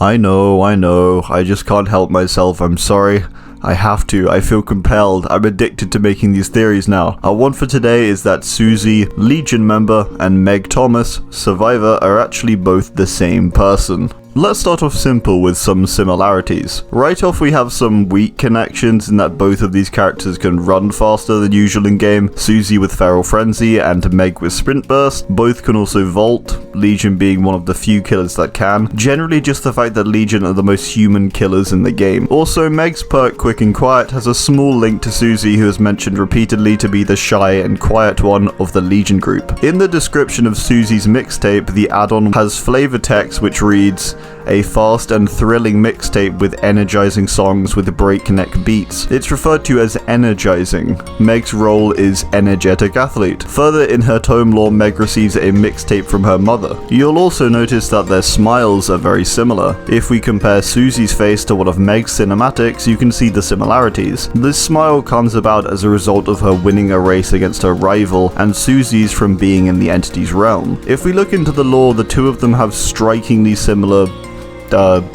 I know, I just can't help myself, I'm sorry. I have to, I feel compelled, I'm addicted to making these theories now. Our one for today is that Susie, Legion member, and Meg Thomas, survivor, are actually both the same person. Let's start off simple with some similarities. Right off we have some weak connections in that both of these characters can run faster than usual in game, Susie with Feral Frenzy and Meg with Sprint Burst. Both can also vault, Legion being one of the few killers that can. Generally just the fact that Legion are the most human killers in the game. Also Meg's perk Quick and Quiet has a small link to Susie, who is mentioned repeatedly to be the shy and quiet one of the Legion group. In the description of Susie's mixtape, the add-on has flavor text which reads, "A fast and thrilling mixtape with energizing songs with breakneck beats." It's referred to as energizing. Meg's role is energetic athlete. Further in her tome lore, Meg receives a mixtape from her mother. You'll also notice that their smiles are very similar. If we compare Susie's face to one of Meg's cinematics, you can see the similarities. This smile comes about as a result of her winning a race against her rival, and Susie's from being in the entity's realm. If we look into the lore, the two of them have strikingly similar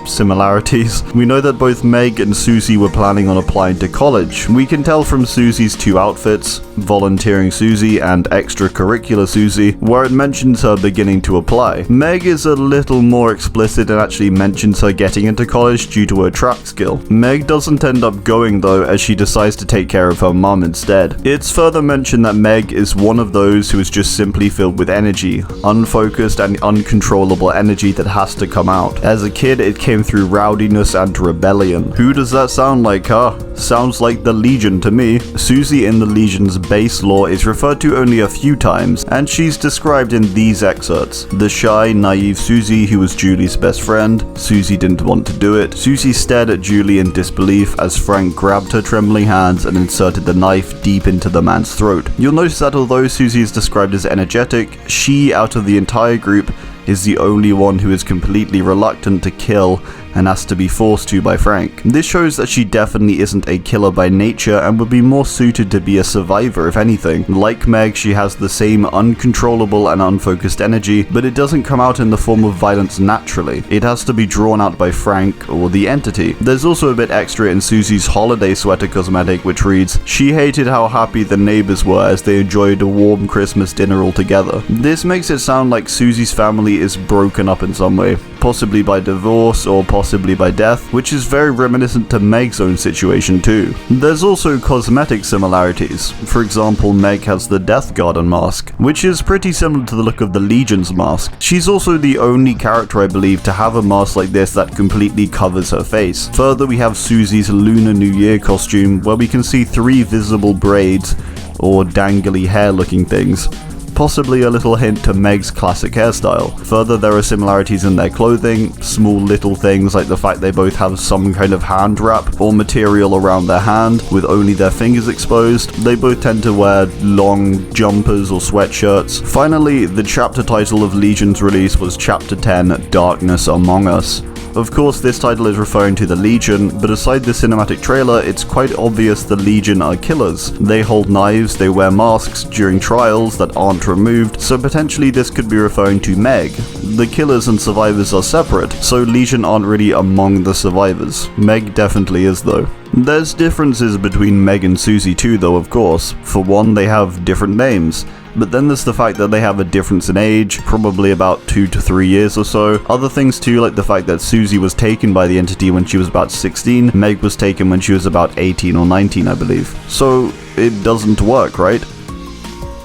similarities. We know that both Meg and Susie were planning on applying to college. We can tell from Susie's two outfits, volunteering Susie and extracurricular Susie, where it mentions her beginning to apply. Meg is a little more explicit and actually mentions her getting into college due to her track skill. Meg doesn't end up going though, as she decides to take care of her mum instead. It's further mentioned that Meg is one of those who is just simply filled with energy, unfocused and uncontrollable energy that has to come out. As a kid, it came through rowdiness and rebellion. Who does that sound like, huh? Sounds like the Legion to me. Susie in the Legion's base lore is referred to only a few times, and she's described in these excerpts. The shy, naive Susie who was Julie's best friend. Susie didn't want to do it. Susie stared at Julie in disbelief as Frank grabbed her trembling hands and inserted the knife deep into the man's throat. You'll notice that although Susie is described as energetic, she, out of the entire group, is the only one who is completely reluctant to kill and has to be forced to by Frank. This shows that she definitely isn't a killer by nature and would be more suited to be a survivor if anything. Like Meg, she has the same uncontrollable and unfocused energy, but it doesn't come out in the form of violence naturally. It has to be drawn out by Frank or the entity. There's also a bit extra in Susie's holiday sweater cosmetic which reads, "She hated how happy the neighbors were as they enjoyed a warm Christmas dinner all together." This makes it sound like Susie's family is broken up in some way, possibly by divorce or possibly by death, which is very reminiscent to Meg's own situation too. There's also cosmetic similarities. For example, Meg has the Death Garden mask, which is pretty similar to the look of the Legion's mask. She's also the only character, I believe, to have a mask like this that completely covers her face. Further, we have Susie's Lunar New Year costume, where we can see 3 visible braids, or dangly hair looking things. Possibly a little hint to Meg's classic hairstyle. Further, there are similarities in their clothing, small little things like the fact they both have some kind of hand wrap or material around their hand with only their fingers exposed. They both tend to wear long jumpers or sweatshirts. Finally, the chapter title of Legion's release was Chapter 10, Darkness Among Us. Of course, this title is referring to the Legion, but aside the cinematic trailer, it's quite obvious the Legion are killers. They hold knives, they wear masks during trials that aren't removed, so potentially this could be referring to Meg. The killers and survivors are separate, so Legion aren't really among the survivors. Meg definitely is though. There's differences between Meg and Susie too though, of course. For one, they have different names. But then there's the fact that they have a difference in age, probably about 2 to 3 years or so. Other things too, like the fact that Susie was taken by the entity when she was about 16, Meg was taken when she was about 18 or 19, I believe. So it doesn't work, right?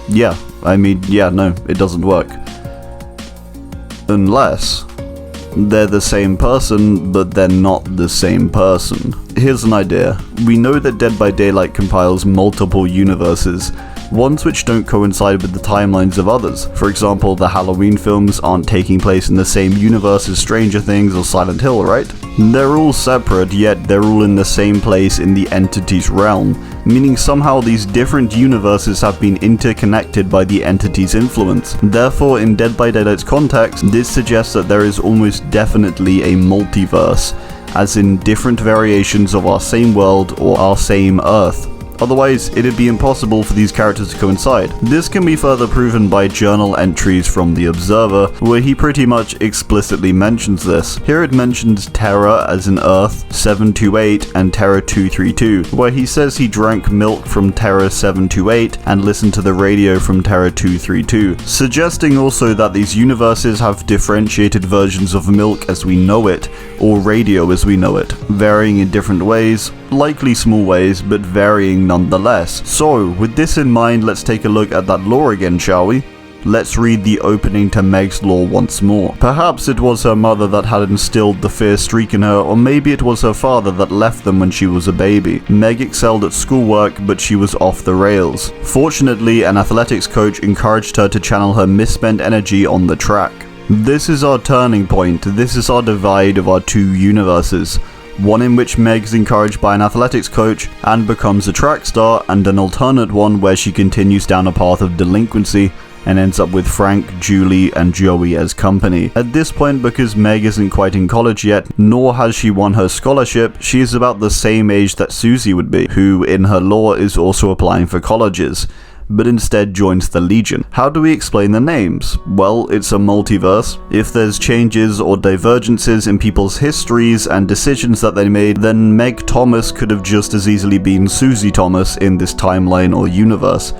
Yeah, no, it doesn't work. Unless they're the same person, but they're not the same person. Here's an idea. We know that Dead by Daylight compiles multiple universes, ones which don't coincide with the timelines of others. For example, the Halloween films aren't taking place in the same universe as Stranger Things or Silent Hill, right? They're all separate, yet they're all in the same place in the entity's realm, meaning somehow these different universes have been interconnected by the entity's influence. Therefore, in Dead by Daylight's context, this suggests that there is almost definitely a multiverse, as in different variations of our same world or our same Earth. otherwise it'd be impossible for these characters to coincide. This can be further proven by journal entries from The Observer, where he pretty much explicitly mentions this. Here it mentions Terra as in Earth 728 and Terra 232, where he says he drank milk from Terra 728 and listened to the radio from Terra 232, suggesting also that these universes have differentiated versions of milk as we know it, or radio as we know it, varying in different ways, likely small ways, but varying nonetheless. So, with this in mind, let's take a look at that lore again, shall we? Let's read the opening to Meg's lore once more. Perhaps it was her mother that had instilled the fear streak in her, or maybe it was her father that left them when she was a baby. Meg excelled at schoolwork, but she was off the rails. Fortunately, an athletics coach encouraged her to channel her misspent energy on the track. This is our turning point, this is our divide of our two universes. One in which Meg's encouraged by an athletics coach and becomes a track star, and an alternate one where she continues down a path of delinquency and ends up with Frank, Julie, and Joey as company. At this point, because Meg isn't quite in college yet, nor has she won her scholarship, she is about the same age that Susie would be, who in her lore is also applying for colleges, but instead joins the Legion. How do we explain the names? Well, it's a multiverse. If there's changes or divergences in people's histories and decisions that they made, then Meg Thomas could have just as easily been Susie Thomas in this timeline or universe.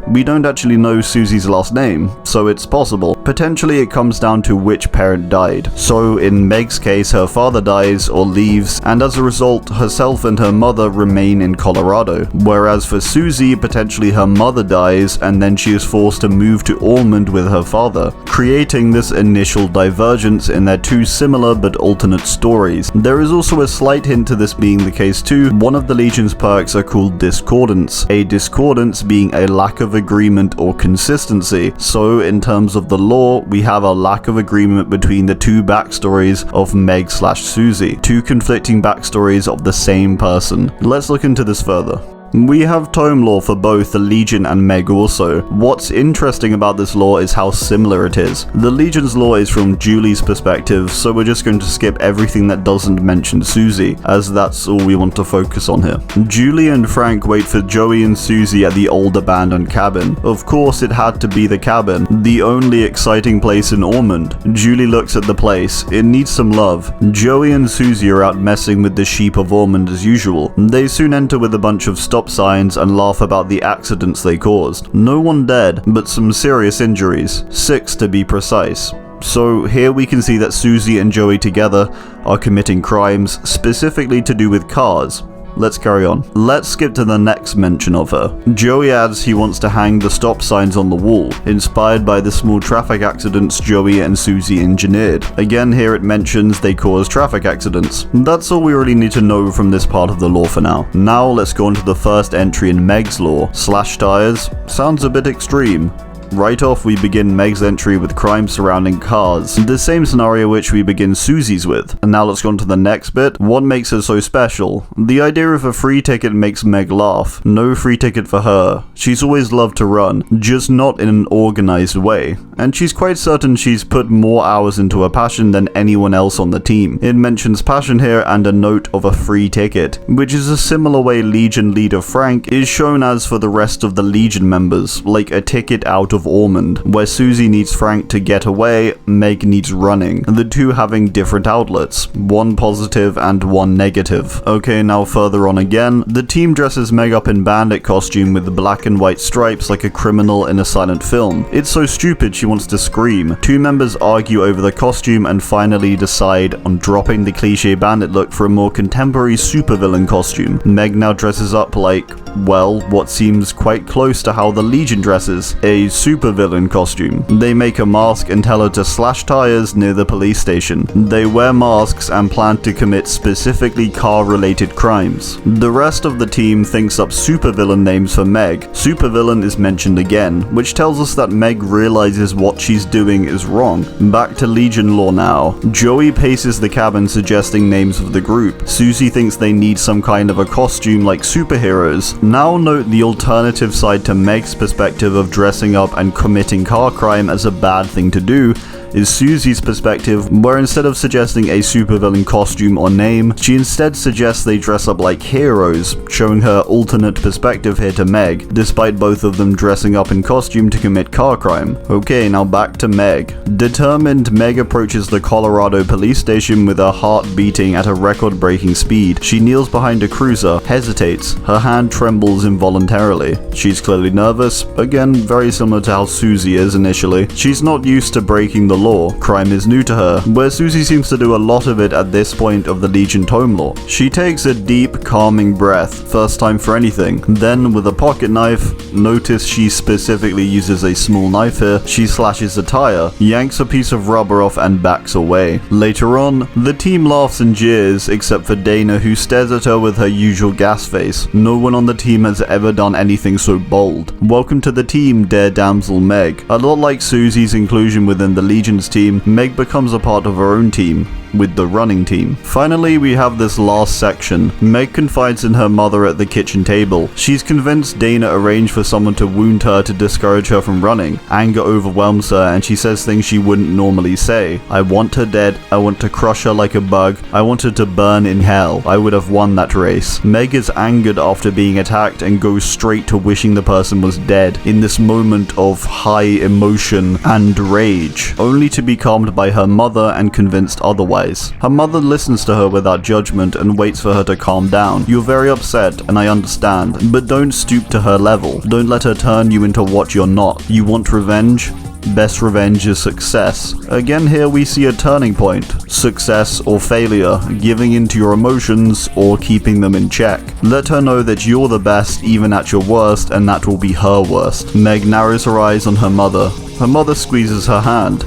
We don't actually know Susie's last name, so it's possible. Potentially it comes down to which parent died. So in Meg's case, her father dies or leaves, and as a result, herself and her mother remain in Colorado. Whereas for Susie, potentially her mother dies, and then she is forced to move to Ormond with her father, creating this initial divergence in their two similar but alternate stories. There is also a slight hint to this being the case too. One of the Legion's perks are called discordance, a discordance being a lack of agreement or consistency. So in terms of the lore, we have a lack of agreement between the two backstories of Meg/Susie, two conflicting backstories of the same person. Let's look into this further. We have tome lore for both the Legion and Meg also. What's interesting about this lore is how similar it is. The Legion's lore is from Julie's perspective, so we're just going to skip everything that doesn't mention Susie, as that's all we want to focus on here. Julie and Frank wait for Joey and Susie at the old abandoned cabin. Of course it had to be the cabin, the only exciting place in Ormond. Julie looks at the place, it needs some love. Joey and Susie are out messing with the sheep of Ormond as usual. They soon enter with a bunch of stop signs and laugh about the accidents they caused. No one dead, but some serious injuries, 6 to be precise. So here we can see that Susie and Joey together are committing crimes, specifically to do with cars. Let's carry on. Let's skip to the next mention of her. Joey adds he wants to hang the stop signs on the wall, inspired by the small traffic accidents Joey and Susie engineered. Again, here it mentions they cause traffic accidents. That's all we really need to know from this part of the lore for now. Now let's go on to the first entry in Meg's lore. Slash tires? Sounds a bit extreme. Right off, we begin Meg's entry with crime surrounding cars, the same scenario which we begin Susie's with. And now let's go on to the next bit. What makes her so special? The idea of a free ticket makes Meg laugh. No free ticket for her. She's always loved to run, just not in an organized way. And she's quite certain she's put more hours into her passion than anyone else on the team. It mentions passion here and a note of a free ticket, which is a similar way Legion leader Frank is shown as for the rest of the Legion members, like a ticket out of Ormond. Where Susie needs Frank to get away, Meg needs running, the two having different outlets, one positive and one negative. Okay, now further on again, the team dresses Meg up in bandit costume with black and white stripes like a criminal in a silent film. It's so stupid she wants to scream. Two members argue over the costume and finally decide on dropping the cliche bandit look for a more contemporary supervillain costume. Meg now dresses up like, well, what seems quite close to how the Legion dresses, a supervillain costume. They make a mask and tell her to slash tires near the police station. They wear masks and plan to commit specifically car-related crimes. The rest of the team thinks up supervillain names for Meg. Supervillain is mentioned again, which tells us that Meg realizes what she's doing is wrong. Back to Legion lore now. Joey paces the cabin suggesting names of the group. Susie thinks they need some kind of a costume like superheroes. Now note the alternative side to Meg's perspective of dressing up and committing car crime as a bad thing to do is Susie's perspective, where instead of suggesting a supervillain costume or name, she instead suggests they dress up like heroes, showing her alternate perspective here to Meg, despite both of them dressing up in costume to commit car crime. Okay, now back to Meg. Determined, Meg approaches the Colorado police station with her heart beating at a record-breaking speed. She kneels behind a cruiser, hesitates, her hand trembles involuntarily. She's clearly nervous, again very similar to how Susie is initially. She's not used to breaking the law, crime is new to her, where Susie seems to do a lot of it at this point of the Legion tome lore. She takes a deep, calming breath, first time for anything. Then, with a pocket knife, notice she specifically uses a small knife here, she slashes a tire, yanks a piece of rubber off and backs away. Later on, the team laughs and jeers, except for Dana, who stares at her with her usual gas face. No one on the team has ever done anything so bold. Welcome to the team, Dare Damsel Meg. A lot like Susie's inclusion within the Legion's team, Meg becomes a part of her own team, with the running team. Finally, we have this last section. Meg confides in her mother at the kitchen table. She's convinced Dana arranged for someone to wound her to discourage her from running. Anger overwhelms her and she says things she wouldn't normally say. I want her dead. I want to crush her like a bug. I want her to burn in hell. I would have won that race. Meg is angered after being attacked and goes straight to wishing the person was dead in this moment of high emotion and rage, only to be calmed by her mother and convinced otherwise. Her mother listens to her without judgment and waits for her to calm down. You're very upset, and I understand, but don't stoop to her level. Don't let her turn you into what you're not. You want revenge? Best revenge is success. Again, here we see a turning point. Success or failure, giving into your emotions or keeping them in check. Let her know that you're the best even at your worst, and that will be her worst. Meg narrows her eyes on her mother. Her mother squeezes her hand.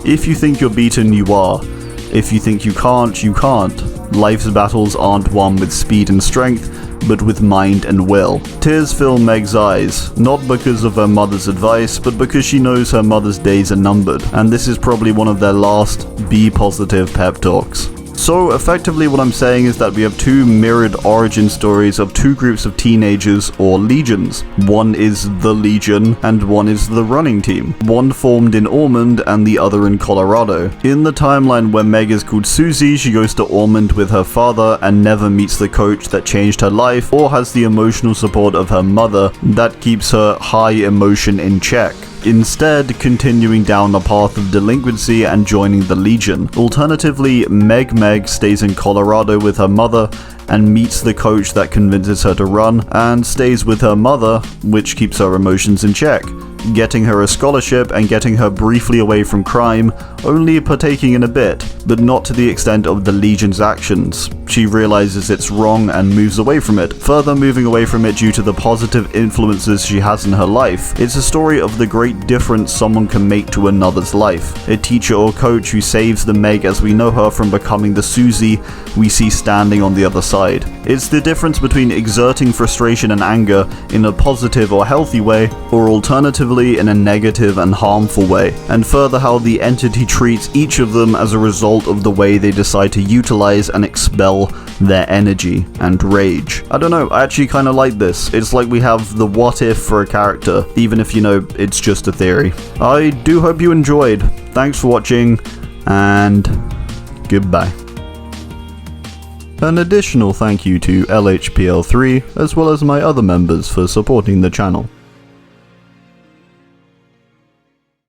If you think you're beaten, you are. If you think you can't, you can't. Life's battles aren't won with speed and strength, but with mind and will. Tears fill Meg's eyes, not because of her mother's advice, but because she knows her mother's days are numbered, and this is probably one of their last be positive pep talks. So effectively what I'm saying is that we have two mirrored origin stories of two groups of teenagers or legions. One is the Legion and one is the running team. One formed in Ormond and the other in Colorado. In the timeline where Meg is called Susie, she goes to Ormond with her father and never meets the coach that changed her life or has the emotional support of her mother that keeps her high emotion in check, instead continuing down a path of delinquency and joining the Legion. Alternatively, Meg stays in Colorado with her mother and meets the coach that convinces her to run, and stays with her mother, which keeps her emotions in check, getting her a scholarship and getting her briefly away from crime, only partaking in a bit, but not to the extent of the Legion's actions. She realizes it's wrong and moves away from it, further moving away from it due to the positive influences she has in her life. It's a story of the great difference someone can make to another's life. A teacher or coach who saves the Meg as we know her from becoming the Susie we see standing on the other side. It's the difference between exerting frustration and anger in a positive or healthy way, or alternatively in a negative and harmful way, and further how the entity treats each of them as a result of the way they decide to utilize and expel their energy and rage. I don't know, I actually kind of like this. It's like we have the what if for a character, even if, you know, it's just a theory. I do hope you enjoyed. Thanks for watching, and goodbye. An additional thank you to LHPL3, as well as my other members for supporting the channel.